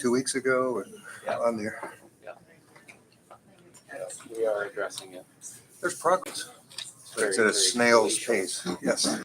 2 weeks ago or Yeah. on there. We are addressing it. There's progress. But it's Very, at a very snail's glacial. pace. Yes.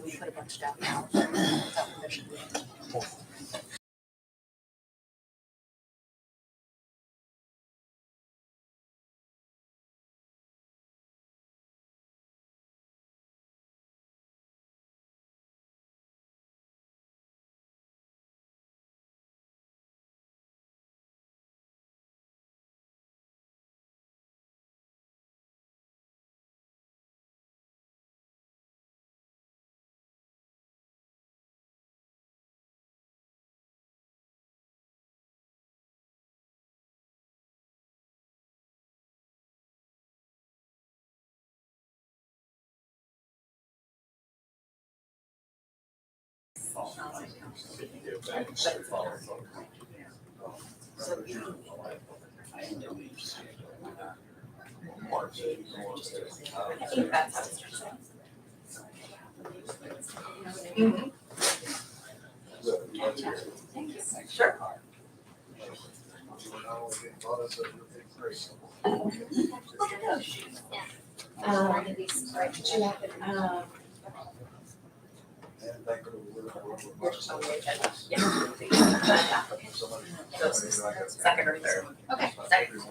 We put a bunch of stuff out without permission. I think that's sure. Look at those shoes. These, right, did you have it, you're just on the agenda. Yeah. Those, second or third. Okay, second.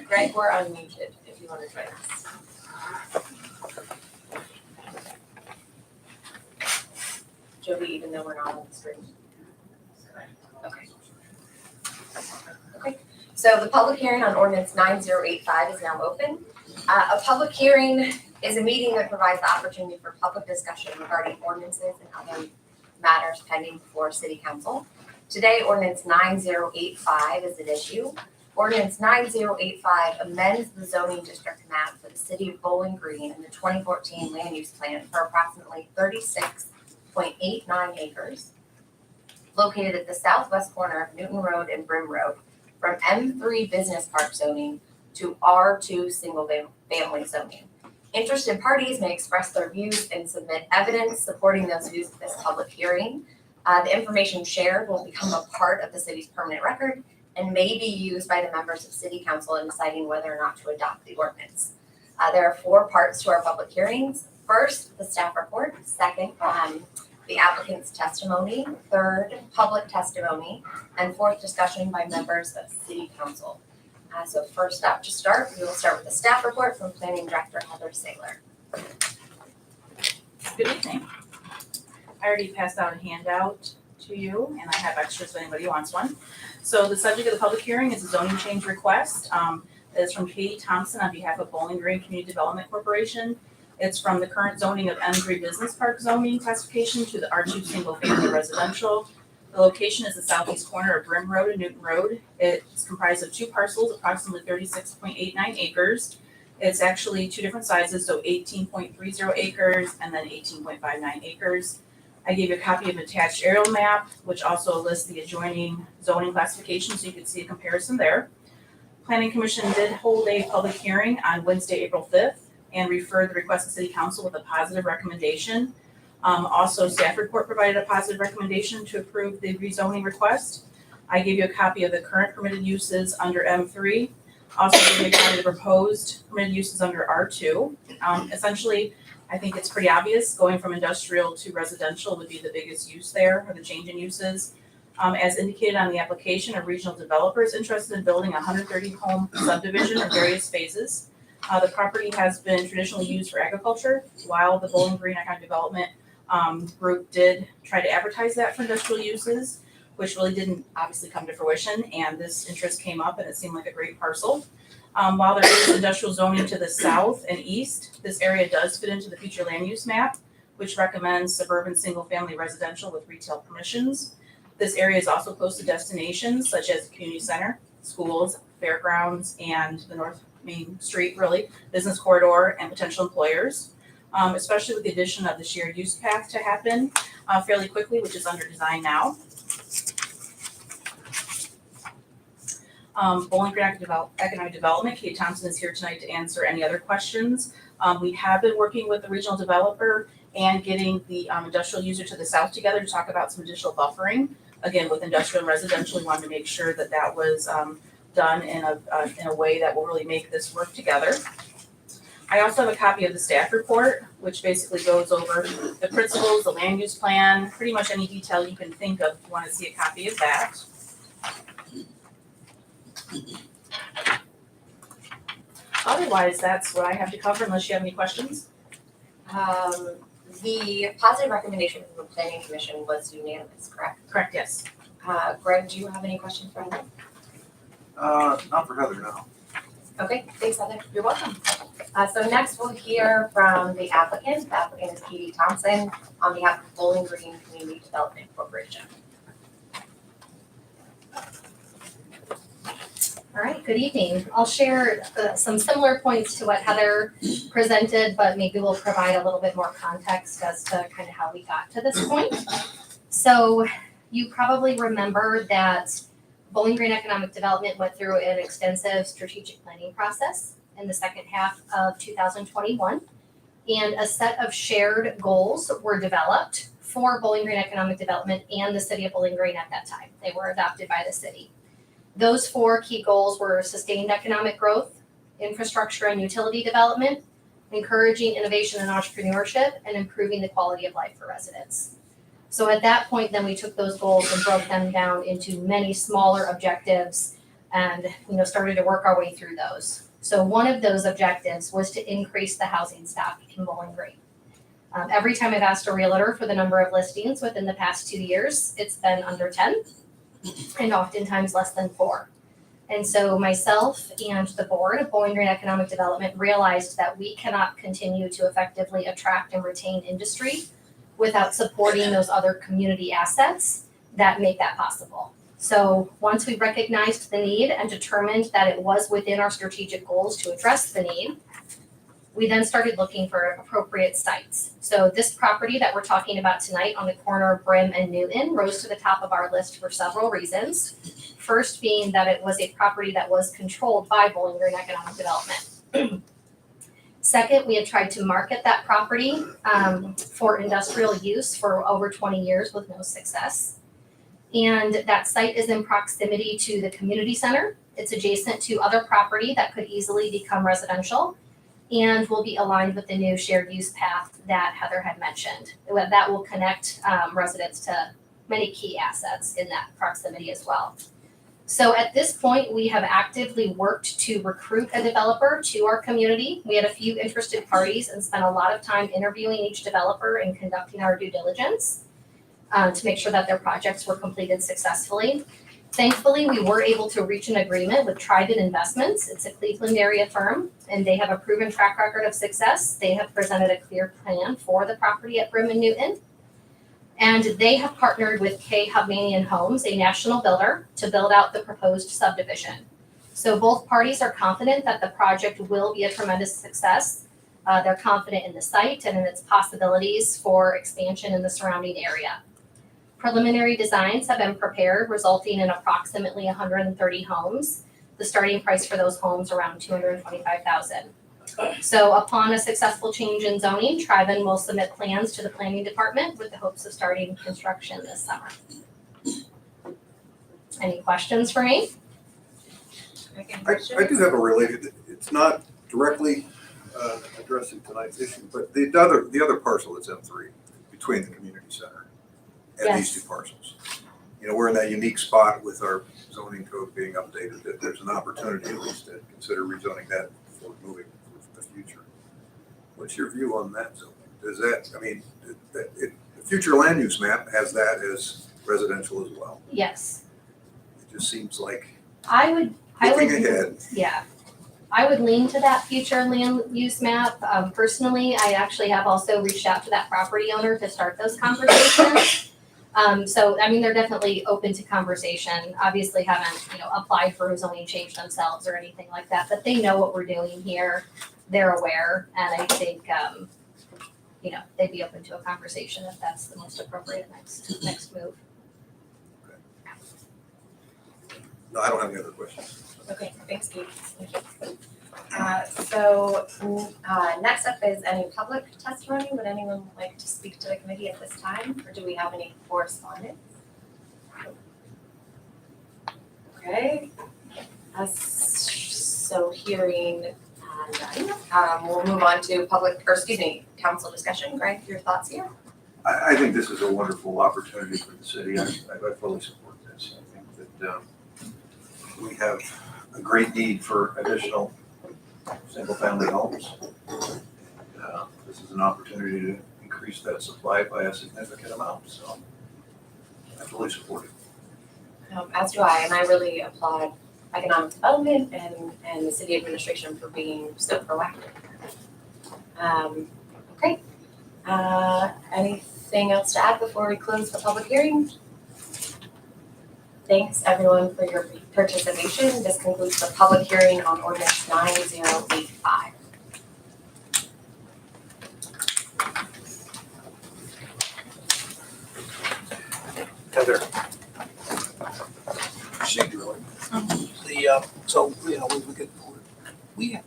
Greg, we're unmuted if you want to try this. Jody, even though we're not on the screen. Okay. Okay, so the public hearing on ordinance 9085 is now open. A public hearing is a meeting that provides the opportunity for public discussion regarding ordinances and other matters pending before city council. Today, ordinance 9085 is at issue. Ordinance 9085 amends the zoning district map for the city of Bowling Green in the 2014 land use plan for approximately 36.89 acres located at the southwest corner of Newton Road and Brim Road from M3 business park zoning to R2 single family zoning. Interested parties may express their views and submit evidence supporting those views at this public hearing. The information shared will become a part of the city's permanent record and may be used by the members of city council in deciding whether or not to adopt the ordinance. There are 4 parts to our public hearings. First, the staff report. Second, the applicant's testimony. Third, public testimony. And fourth, discussion by members of city council. So first up to start, we will start with the staff report from Planning Director Heather Saylor. Good evening. I already passed out a handout to you, and I have extras if anybody wants one. So the subject of the public hearing is a zoning change request. It is from Katie Thompson on behalf of Bowling Green Community Development Corporation. It's from the current zoning of M3 Business Park zoning classification to the R2 Single Family Residential. The location is the southeast corner of Brim Road and Newton Road. It's comprised of 2 parcels, approximately 36.89 acres. It's actually 2 different sizes, so 18.30 acres and then 18.59 acres. I gave you a copy of an attached aerial map, which also lists the adjoining zoning classification, so you can see a comparison there. Planning Commission did hold a public hearing on Wednesday, April 5th, and referred the request to City Council with a positive recommendation. Also, staff report provided a positive recommendation to approve the rezoning request. I gave you a copy of the current permitted uses under M3. Also gave you a copy of the proposed permitted uses under R2. Essentially, I think it's pretty obvious going from industrial to residential would be the biggest use there, or the change in uses. As indicated on the application, a regional developer is interested in building a 130-home subdivision in various phases. The property has been traditionally used for agriculture, while the Bowling Green Economic Development group did try to advertise that for industrial uses, which really didn't obviously come to fruition, and this interest came up and it seemed like a great parcel. While there is industrial zoning to the south and east, this area does fit into the future land use map, which recommends suburban single-family residential with retail permissions. This area is also close to destinations such as the community center, schools, fairgrounds, and the North Main Street, really, business corridor, and potential employers, especially with the addition of the shared use path to happen fairly quickly, which is under design now. Bowling Green Economic Development, Kate Thompson is here tonight to answer any other questions. We have been working with the regional developer and getting the industrial user to the south together to talk about some additional buffering. Again, with industrial and residential, we wanted to make sure that that was done in a way that will really make this work together. I also have a copy of the staff report, which basically goes over the principles, the land use plan, pretty much any detail you can think of if you want to see a copy of that. Otherwise, that's what I have to cover unless you have any questions. The positive recommendation from the Planning Commission was unanimous, correct? Correct, yes. Greg, do you have any questions for him? Not for Heather, no. Okay, thanks, Heather. You're welcome. So next we'll hear from the applicant. The applicant is Katie Thompson on behalf of Bowling Green Community Development Corporation. All right, good evening. I'll share some similar points to what Heather presented, but maybe we'll provide a little bit more context as to kind of how we got to this point. So you probably remember that Bowling Green Economic Development went through an extensive strategic planning process in the second half of 2021, and a set of shared goals were developed for Bowling Green Economic Development and the city of Bowling Green at that time. They were adopted by the city. Those 4 key goals were sustained economic growth, infrastructure and utility development, encouraging innovation and entrepreneurship, and improving the quality of life for residents. So at that point, then we took those goals and broke them down into many smaller objectives and started to work our way through those. So one of those objectives was to increase the housing stock in Bowling Green. Every time I've asked a realtor for the number of listings within the past 2 years, it's been under 10 and oftentimes less than 4. And so myself and the board of Bowling Green Economic Development realized that we cannot continue to effectively attract and retain industry without supporting those other community assets that make that possible. So once we recognized the need and determined that it was within our strategic goals to address the need, we then started looking for appropriate sites. So this property that we're talking about tonight on the corner of Brim and Newton rose to the top of our list for several reasons. First being that it was a property that was controlled by Bowling Green Economic Development. Second, we had tried to market that property for industrial use for over 20 years with no success. And that site is in proximity to the community center. It's adjacent to other property that could easily become residential and will be aligned with the new shared use path that Heather had mentioned. That will connect residents to many key assets in that proximity as well. So at this point, we have actively worked to recruit a developer to our community. We had a few interested parties and spent a lot of time interviewing each developer and conducting our due diligence to make sure that their projects were completed successfully. Thankfully, we were able to reach an agreement with Trident Investments. It's a Cleveland area firm, and they have a proven track record of success. They have presented a clear plan for the property at Brim and Newton. And they have partnered with K. Hovnanian Homes, a national builder, to build out the proposed subdivision. So both parties are confident that the project will be a tremendous success. They're confident in the site and in its possibilities for expansion in the surrounding area. Preliminary designs have been prepared, resulting in approximately 130 homes. The starting price for those homes around $225,000. So upon a successful change in zoning, Trident will submit plans to the planning department with the hopes of starting construction this summer. Any questions for me? I do have a related, it's not directly addressing tonight's issue, but the other parcel that's M3 between the community center and these two parcels. You know, we're in that unique spot with our zoning code being updated that there's an opportunity at least to consider rezoning that before moving for the future. What's your view on that zoning? Does that, I mean, the future land use map has that as residential as well. Yes. It just seems like I would, looking ahead. yeah. I would lean to that future land use map. Personally, I actually have also reached out to that property owner to start those conversations. So, I mean, they're definitely open to conversation. Obviously haven't, applied for a zoning change themselves or anything like that, but they know what we're doing here. They're aware, and I think, they'd be open to a conversation if that's the most appropriate next move. No, I don't have any other questions. Okay, thanks, Kate. Thank you. So next up is any public testimony. Would anyone like to speak to the committee at this time, or do we have any correspondence? Okay. So hearing none, we'll move on to council discussion. Greg, your thoughts here? I think this is a wonderful opportunity for the city. I fully support this. I think that we have a great need for additional single-family homes. This is an opportunity to increase that supply by a significant amount, so I fully support it. As do I, and I really applaud economic development and the city administration for being so proactive. Okay. Anything else to add before we close the public hearing? Thanks everyone for your participation. This concludes the public hearing on ordinance 9085. Heather. So, we get, we have